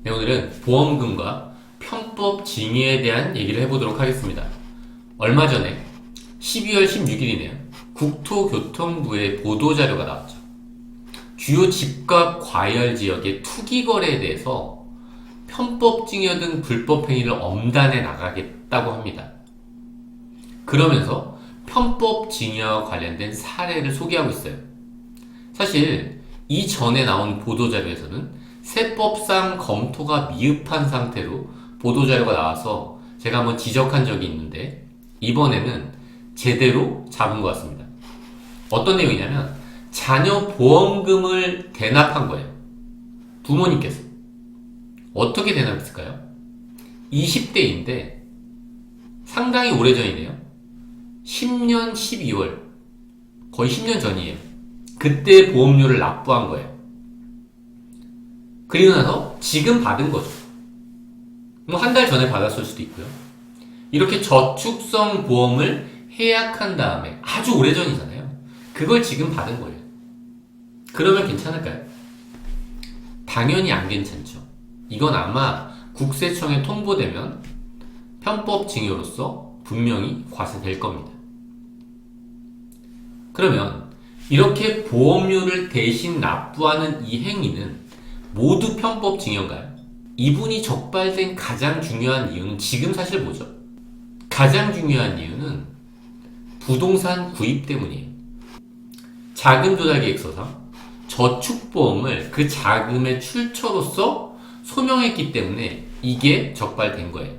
네, 오늘은 보험금과 편법 징의에 대한 얘기를 해보도록 하겠습니다. 얼마 전에 12월 16일이네요. 국토교통부의 보도자료가 나왔죠. 주요 집값 과열 지역의 투기 거래에 대해서 편법 징여 등 불법 행위를 엄단해 나가겠다고 합니다. 그러면서 편법 징여와 관련된 사례를 소개하고 있어요. 사실 이전에 나온 보도자료에서는 세법상 검토가 미흡한 상태로 보도자료가 나와서 제가 한번 지적한 적이 있는데 이번에는 제대로 잡은 것 같습니다. 어떤 내용이냐면 자녀 보험금을 대납한 거예요. 부모님께서. 어떻게 대납했을까요? 20대인데 상당히 오래전이네요. 10년 12월 거의 10년 전이에요. 그때 보험료를 납부한 거예요. 그리고 나서 지금 받은 거죠. 뭐 한 달 전에 받았을 수도 있고요. 이렇게 저축성 보험을 해약한 다음에 아주 오래전이잖아요. 그걸 지금 받은 거예요. 그러면 괜찮을까요? 당연히 안 괜찮죠. 이건 아마 국세청에 통보되면 편법 징여로서 분명히 과세될 겁니다. 그러면 이렇게 보험료를 대신 납부하는 이 행위는 모두 편법 징여인가요? 이분이 적발된 가장 중요한 이유는 지금 사실 뭐죠? 가장 중요한 이유는 부동산 구입 때문이에요. 자금 조달 계획서상 저축보험을 그 자금의 출처로서 소명했기 때문에 이게 적발된 거예요.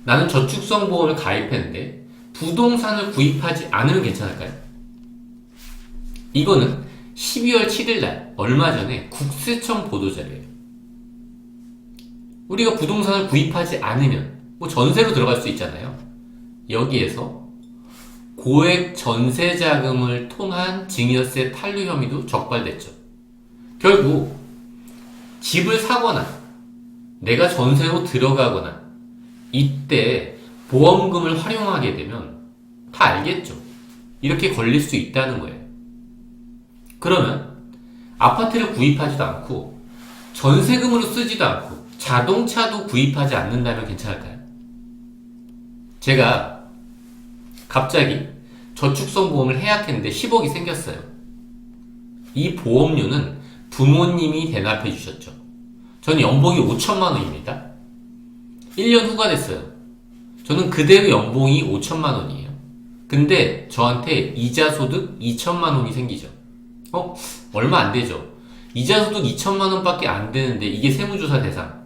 나는 저축성 보험을 가입했는데 부동산을 구입하지 않으면 괜찮을까요? 이거는 12월 7일 날 얼마 전에 국세청 보도자료예요. 우리가 부동산을 구입하지 않으면 뭐 전세로 들어갈 수 있잖아요. 여기에서 고액 전세 자금을 통한 증여세 탈루 혐의도 적발됐죠. 결국 집을 사거나 내가 전세로 들어가거나 이때 보험금을 활용하게 되면 다 알겠죠. 이렇게 걸릴 수 있다는 거예요. 그러면 아파트를 구입하지도 않고 전세금으로 쓰지도 않고 자동차도 구입하지 않는다면 괜찮을까요? 제가 갑자기 저축성 보험을 해약했는데 10억이 생겼어요. 이 보험료는 부모님이 대납해 주셨죠. 저는 연봉이 5천만 원입니다. 1년 후가 됐어요. 저는 그대로 연봉이 5천만 원이에요. 근데 저한테 이자 소득 2천만 원이 생기죠. 얼마 안 되죠. 이자 소득 2천만 원밖에 안 되는데 이게 세무조사 대상.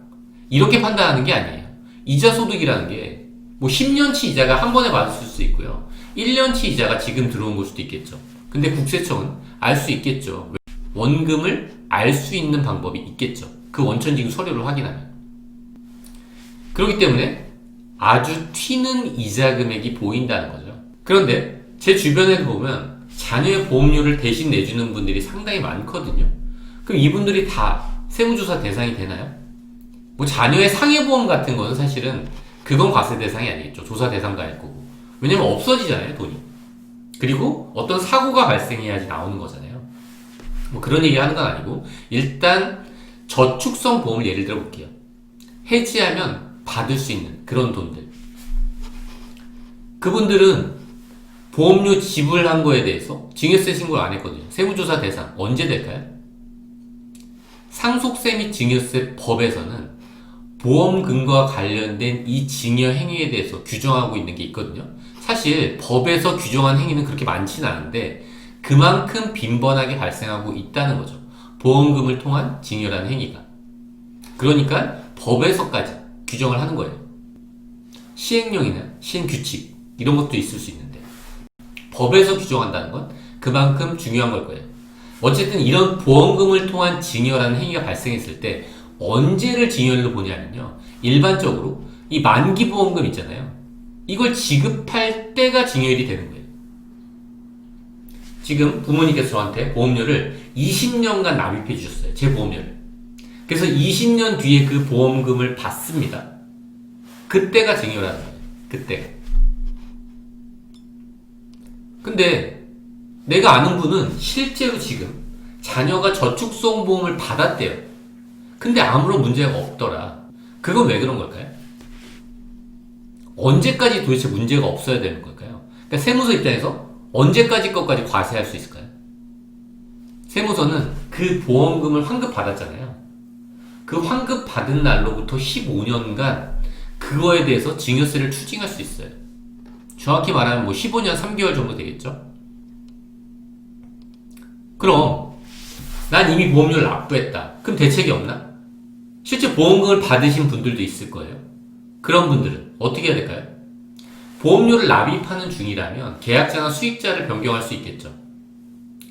이렇게 판단하는 게 아니에요. 이자 소득이라는 게 뭐 10년치 이자가 한 번에 받을 수 있고요. 1년치 이자가 지금 들어온 걸 수도 있겠죠. 근데 국세청은 알 수 있겠죠. 원금을 알 수 있는 방법이 있겠죠. 그 원천징수 서류를 확인하면. 그렇기 때문에 아주 튀는 이자 금액이 보인다는 거죠. 그런데 제 주변에도 보면 자녀의 보험료를 대신 내주는 분들이 상당히 많거든요. 그럼 이분들이 다 세무조사 대상이 되나요? 뭐 자녀의 상해보험 같은 거는 사실은 그건 과세 대상이 아니겠죠. 조사 대상도 아닐 거고. 왜냐면 없어지잖아요, 돈이. 그리고 어떤 사고가 발생해야지 나오는 거잖아요. 뭐 그런 얘기 하는 건 아니고 일단 저축성 보험을 예를 들어 볼게요. 해지하면 받을 수 있는 그런 돈들. 그분들은 보험료 지불한 거에 대해서 증여세 신고를 안 했거든요. 세무조사 대상 언제 될까요? 상속세 및 증여세 법에서는 보험금과 관련된 이 증여 행위에 대해서 규정하고 있는 게 있거든요. 사실 법에서 규정한 행위는 그렇게 많지는 않은데 그만큼 빈번하게 발생하고 있다는 거죠. 보험금을 통한 증여라는 행위가. 그러니까 법에서까지 규정을 하는 거예요. 시행령이나 시행규칙 이런 것도 있을 수 있는데 법에서 규정한다는 건 그만큼 중요한 걸 거예요. 어쨌든 이런 보험금을 통한 증여라는 행위가 발생했을 때 언제를 증여일로 보냐면요. 일반적으로 이 만기 보험금 있잖아요. 이걸 지급할 때가 증여일이 되는 거예요. 지금 부모님께서 저한테 보험료를 20년간 납입해 주셨어요. 제 보험료를. 그래서 20년 뒤에 그 보험금을 받습니다. 그때가 증여라는 거예요. 그때. 근데 내가 아는 분은 실제로 지금 자녀가 저축성 보험을 받았대요. 근데 아무런 문제가 없더라. 그건 왜 그런 걸까요? 언제까지 도대체 문제가 없어야 되는 걸까요? 그러니까 세무서 입장에서 언제까지 것까지 과세할 수 있을까요? 세무서는 그 보험금을 환급받았잖아요. 그 환급받은 날로부터 15년간 그거에 대해서 증여세를 추징할 수 있어요. 정확히 말하면 15년 3개월 정도 되겠죠? 그럼 난 이미 보험료를 납부했다. 그럼 대책이 없나? 실제 보험금을 받으신 분들도 있을 거예요. 그런 분들은 어떻게 해야 될까요? 보험료를 납입하는 중이라면 계약자나 수익자를 변경할 수 있겠죠.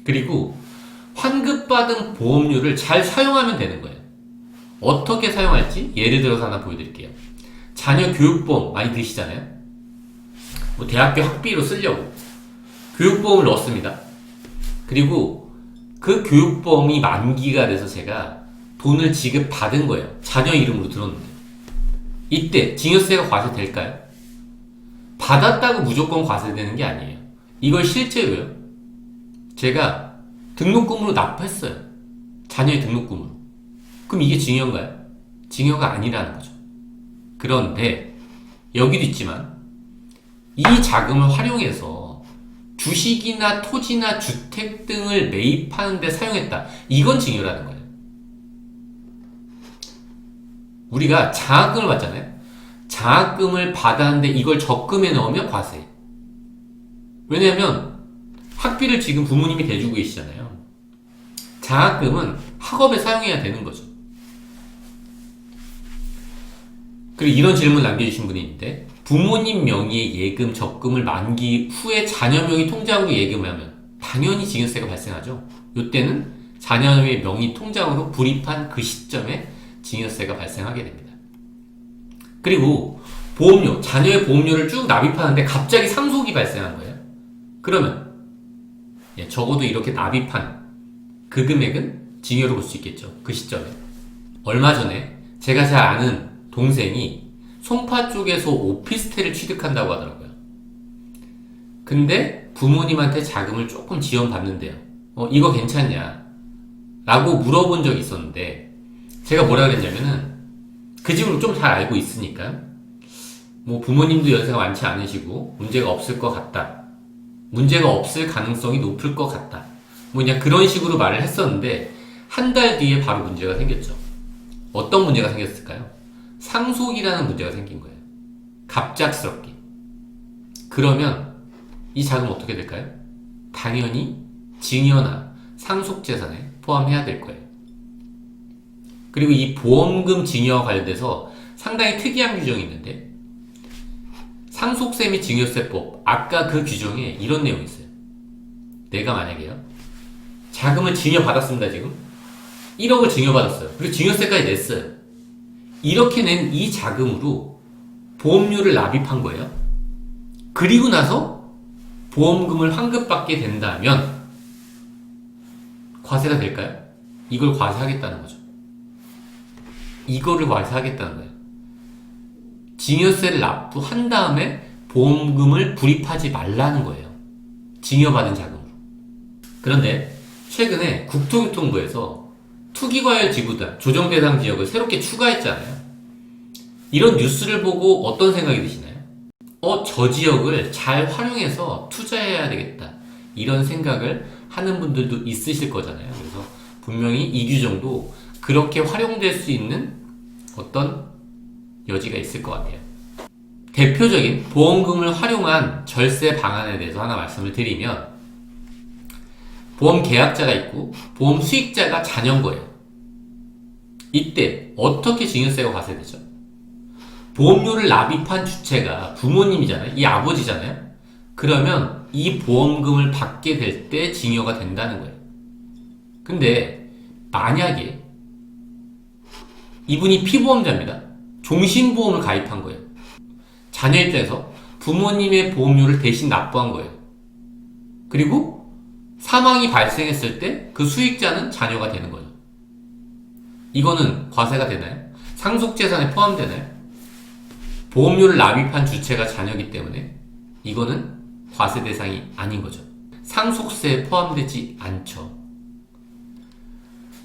그리고 환급받은 보험료를 잘 사용하면 되는 거예요. 어떻게 사용할지 예를 들어서 하나 보여드릴게요. 자녀 교육보험 많이 드시잖아요. 대학교 학비로 쓰려고 교육보험을 넣었습니다. 그리고 그 교육보험이 만기가 돼서 제가 돈을 지급받은 거예요. 자녀 이름으로 들었는데 이때 증여세가 과세될까요? 받았다고 무조건 과세되는 게 아니에요. 이걸 실제로요, 제가 등록금으로 납부했어요. 자녀의 등록금으로. 그럼 이게 증여인가요? 증여가 아니라는 거죠. 그런데 여기도 있지만 이 자금을 활용해서 주식이나 토지나 주택 등을 매입하는 데 사용했다. 이건 증여라는 거예요. 우리가 장학금을 받잖아요. 장학금을 받았는데 이걸 적금에 넣으면 과세. 왜냐하면 학비를 지금 부모님이 대주고 계시잖아요. 장학금은 학업에 사용해야 되는 거죠. 그리고 이런 질문 남겨주신 분이 있는데, 부모님 명의의 예금, 적금을 만기 후에 자녀 명의 통장으로 예금하면 당연히 증여세가 발생하죠. 이때는 자녀의 명의 통장으로 불입한 그 시점에 증여세가 발생하게 됩니다. 그리고 보험료, 자녀의 보험료를 쭉 납입하는데 갑자기 상속이 발생한 거예요. 그러면 적어도 이렇게 납입한 그 금액은 증여로 볼 수 있겠죠. 그 시점에. 얼마 전에 제가 잘 아는 동생이 송파 쪽에서 오피스텔을 취득한다고 하더라고요. 근데 부모님한테 자금을 조금 지원받는데요. 이거 괜찮냐? 라고 물어본 적이 있었는데, 제가 뭐라 그랬냐면은, 그 집을 좀 잘 알고 있으니까, 부모님도 연세가 많지 않으시고, 문제가 없을 것 같다. 문제가 없을 가능성이 높을 것 같다. 그냥 그런 식으로 말을 했었는데, 한 달 뒤에 바로 문제가 생겼죠. 어떤 문제가 생겼을까요? 상속이라는 문제가 생긴 거예요. 갑작스럽게. 그러면 이 자금 어떻게 될까요? 당연히 증여나 상속재산에 포함해야 될 거예요. 그리고 이 보험금 증여와 관련돼서 상당히 특이한 규정이 있는데, 상속세 및 증여세법, 아까 그 규정에 이런 내용이 있어요. 내가 만약에요, 자금을 증여받았습니다. 지금 1억을 증여받았어요. 그리고 증여세까지 냈어요. 이렇게 낸 이 자금으로 보험료를 납입한 거예요. 그리고 나서 보험금을 환급받게 된다면 과세가 될까요? 이걸 과세하겠다는 거죠. 이거를 과세하겠다는 거예요. 증여세를 납부한 다음에 보험금을 불입하지 말라는 거예요. 증여받은 자금으로. 그런데 최근에 국토교통부에서 투기과열 지구단, 조정대상 지역을 새롭게 추가했잖아요. 이런 뉴스를 보고 어떤 생각이 드시나요? 저 지역을 잘 활용해서 투자해야 되겠다. 이런 생각을 하는 분들도 있으실 거잖아요. 그래서 분명히 이 규정도 그렇게 활용될 수 있는 어떤 여지가 있을 것 같아요. 대표적인 보험금을 활용한 절세 방안에 대해서 하나 말씀을 드리면, 보험 계약자가 있고 보험 수익자가 자녀인 거예요. 이때 어떻게 증여세가 과세되죠? 보험료를 납입한 주체가 부모님이잖아요. 이 아버지잖아요. 그러면 이 보험금을 받게 될 때 증여가 된다는 거예요. 근데 만약에 이분이 피보험자입니다. 종신보험을 가입한 거예요. 자녀 입장에서 부모님의 보험료를 대신 납부한 거예요. 그리고 사망이 발생했을 때 그 수익자는 자녀가 되는 거죠. 이거는 과세가 되나요? 상속재산에 포함되나요? 보험료를 납입한 주체가 자녀이기 때문에 이거는 과세 대상이 아닌 거죠. 상속세에 포함되지 않죠.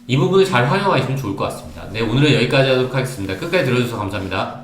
이 부분을 잘 활용하시면 좋을 것 같습니다. 네, 오늘은 여기까지 하도록 하겠습니다. 끝까지 들어주셔서 감사합니다.